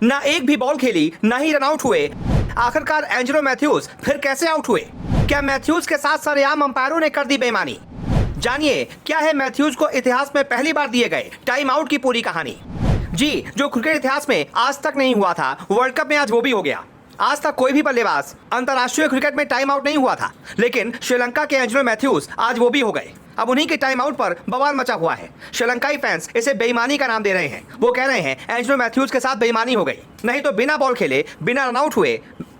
ना एक भी बॉल खेली, ना ही रन आउट हुए। आखिरकार एंजेलो मैथ्यूज फिर कैसे आउट हुए? क्या मैथ्यूज के साथ सरेआम अंपायरों ने कर दी बेईमानी? जानिए क्या है मैथ्यूज को इतिहास में पहली बार दिए गए टाइम आउट की पूरी कहानी। जी, जो क्रिकेट इतिहास में आज तक नहीं हुआ था, वर्ल्ड कप में आज वो भी हो गया। आज तक कोई भी बल्लेबाज अंतर्राष्ट्रीय क्रिकेट में टाइम आउट नहीं हुआ था, लेकिन श्रीलंका के एंजेलो मैथ्यूज आज वो भी हो गए। अब उन्हीं के टाइम आउट पर बवाल मचा हुआ है। श्रीलंकाई फैंस इसे बेईमानी का नाम दे रहे हैं। वो कह रहे हैं एंजेलो मैथ्यूज के साथ बेईमानी हो गई, नहीं तो बिना बॉल खेले, बिना रन आउट हुए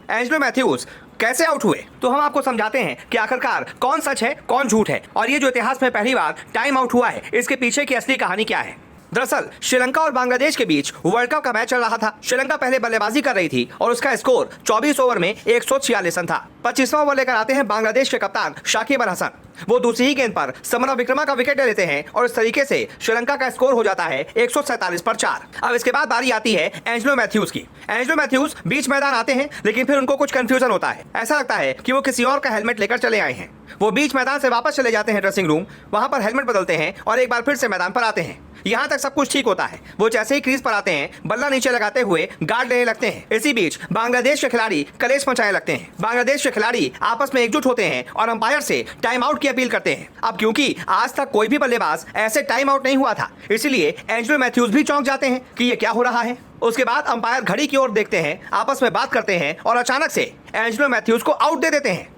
एंजेलो मैथ्यूज कैसे आउट हुए। तो हम आपको समझाते हैं कि आखिरकार कौन सच है, कौन झूठ है, और ये जो इतिहास में पहली बार टाइम आउट हुआ है, इसके पीछे की असली कहानी क्या है। दरअसल श्रीलंका और बांग्लादेश के बीच वर्ल्ड कप का मैच चल रहा था। श्रीलंका पहले बल्लेबाजी कर रही थी और उसका स्कोर 24 ओवर में 146 रन था। 25वां ओवर लेकर आते हैं बांग्लादेश के कप्तान शाकिब अल हसन। वो दूसरी ही गेंद पर समरा विक्रमा का विकेट ले लेते हैं और इस तरीके से श्रीलंका का स्कोर हो जाता है 147 पर 4। अब इसके बाद बारी आती है एंजेलो मैथ्यूज की। एंजेलो मैथ्यूज बीच मैदान आते हैं, लेकिन फिर उनको कुछ कंफ्यूजन होता है। ऐसा लगता है कि वो किसी और का हेलमेट लेकर चले आए हैं। वो बीच मैदान से वापस चले जाते हैं ड्रेसिंग रूम, वहां पर हेलमेट बदलते हैं और एक बार फिर से मैदान पर आते हैं। यहाँ तक सब कुछ ठीक होता है। वो जैसे ही क्रीज पर आते हैं, बल्ला नीचे लगाते हुए गार्ड लेने लगते हैं। इसी बीच बांग्लादेश के खिलाड़ी कलेश मचाने लगते हैं। बांग्लादेश के खिलाड़ी आपस में एकजुट होते हैं और अंपायर से टाइम आउट की अपील करते हैं। अब क्योंकि आज तक कोई भी बल्लेबाज ऐसे टाइम आउट नहीं हुआ था, इसलिए एंजेलो मैथ्यूज भी चौंक जाते हैं कि ये क्या हो रहा है। उसके बाद अंपायर घड़ी की ओर देखते हैं, आपस में बात करते हैं और अचानक से एंजेलो मैथ्यूज को आउट दे देते हैं।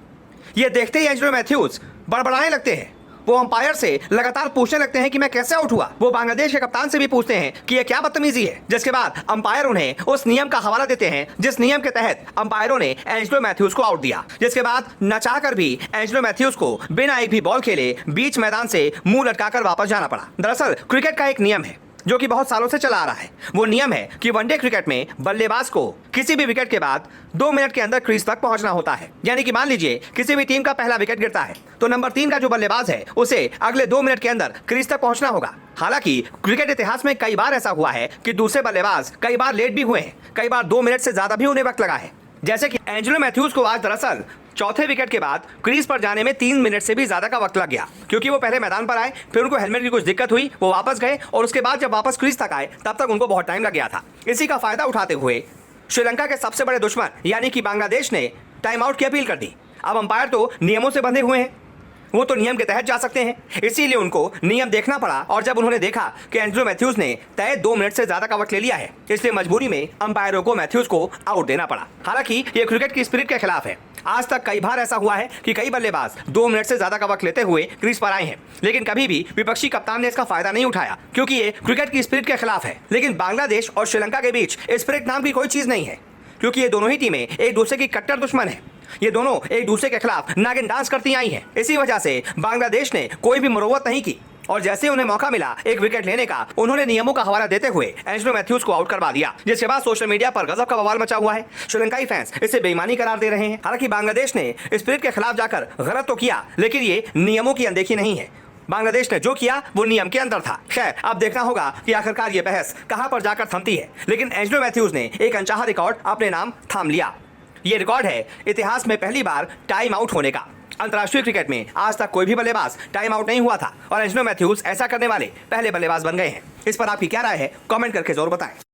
ये देखते ही एंजेलो मैथ्यूज बड़बड़ाने लगते हैं। वो अंपायर से लगातार पूछने लगते हैं कि मैं कैसे आउट हुआ। वो बांग्लादेश के कप्तान से भी पूछते हैं कि ये क्या बदतमीजी है, जिसके बाद अंपायर उन्हें उस नियम का हवाला देते हैं जिस नियम के तहत अंपायरों ने एंजेलो मैथ्यूज को आउट दिया। जिसके बाद नचाकर भी एंजेलो मैथ्यूज को बिना एक भी बॉल खेले बीच मैदान से मुंह लटकाकर वापस जाना पड़ा। दरअसल क्रिकेट का एक नियम है जो कि बहुत सालों से चला आ रहा है। वो नियम है कि वनडे क्रिकेट में बल्लेबाज को किसी भी विकेट के बाद 2 मिनट के अंदर क्रीज तक पहुंचना होता है। यानी कि मान लीजिए किसी भी टीम का पहला विकेट गिरता है तो नंबर 3 का जो बल्लेबाज है उसे अगले 2 मिनट के अंदर क्रीज तक पहुंचना होगा। हालांकि क्रिकेट इतिहास में कई बार ऐसा हुआ है कि दूसरे बल्लेबाज कई बार लेट भी हुए हैं, कई बार 2 मिनट से ज्यादा भी उन्हें वक्त लगा है। जैसे कि एंजेलो मैथ्यूज को आज दरअसल चौथे विकेट के बाद क्रीज पर जाने में 3 मिनट से भी ज्यादा का वक्त लग गया, क्योंकि वो पहले मैदान पर आए, फिर उनको हेलमेट की कुछ दिक्कत हुई, वो वापस गए और उसके बाद जब वापस क्रीज तक आए तब तक उनको बहुत टाइम लग गया था। इसी का फायदा उठाते हुए श्रीलंका के सबसे बड़े दुश्मन यानी कि बांग्लादेश ने टाइम आउट की अपील कर दी। अब अंपायर तो नियमों से बंधे हुए हैं, वो तो नियम के तहत जा सकते हैं, इसीलिए उनको नियम देखना पड़ा। और जब उन्होंने देखा कि एंजेलो मैथ्यूज ने तय 2 मिनट से ज्यादा का वक्त ले लिया है, इसलिए मजबूरी में अंपायरों को मैथ्यूज को आउट देना पड़ा। हालांकि ये क्रिकेट की स्पिरिट के खिलाफ है। आज तक कई बार ऐसा हुआ है कि कई बल्लेबाज 2 मिनट से ज्यादा का वक्त लेते हुए क्रीज पर आए हैं, लेकिन कभी भी विपक्षी कप्तान ने इसका फायदा नहीं उठाया, क्योंकि ये क्रिकेट की स्पिरिट के खिलाफ है। लेकिन बांग्लादेश और श्रीलंका के बीच स्पिरिट नाम की कोई चीज नहीं है, क्योंकि ये दोनों ही टीमें एक दूसरे की कट्टर दुश्मन है। ये दोनों एक दूसरे के खिलाफ नागिन डांस करती आई हैं। इसी वजह से बांग्लादेश ने कोई भी मुरव्वत नहीं की और जैसे उन्हें मौका मिला एक विकेट लेने का, उन्होंने नियमों का हवाला देते हुए एंजेलो मैथ्यूज को आउट करवा दिया। जिसके बाद सोशल मीडिया पर गजब का बवाल मचा हुआ है। श्रीलंकाई फैंस इसे बेईमानी करार दे रहे हैं। हालांकि बांग्लादेश ने स्पिरिट के खिलाफ जाकर गलत तो किया, लेकिन ये नियमों की अनदेखी नहीं है। बांग्लादेश ने जो किया वो नियम के अंदर था। खैर, अब देखना होगा कि आखिरकार ये बहस कहां पर जाकर थमती है। लेकिन एंजेलो मैथ्यूज ने एक अनचाहा रिकॉर्ड अपने नाम थाम लिया। ये रिकॉर्ड है इतिहास में पहली बार टाइम आउट होने का। अंतर्राष्ट्रीय क्रिकेट में आज तक कोई भी बल्लेबाज टाइम आउट नहीं हुआ था और एंजेलो मैथ्यूज ऐसा करने वाले पहले बल्लेबाज बन गए हैं। इस पर आपकी क्या राय है, कमेंट करके जरूर बताएं।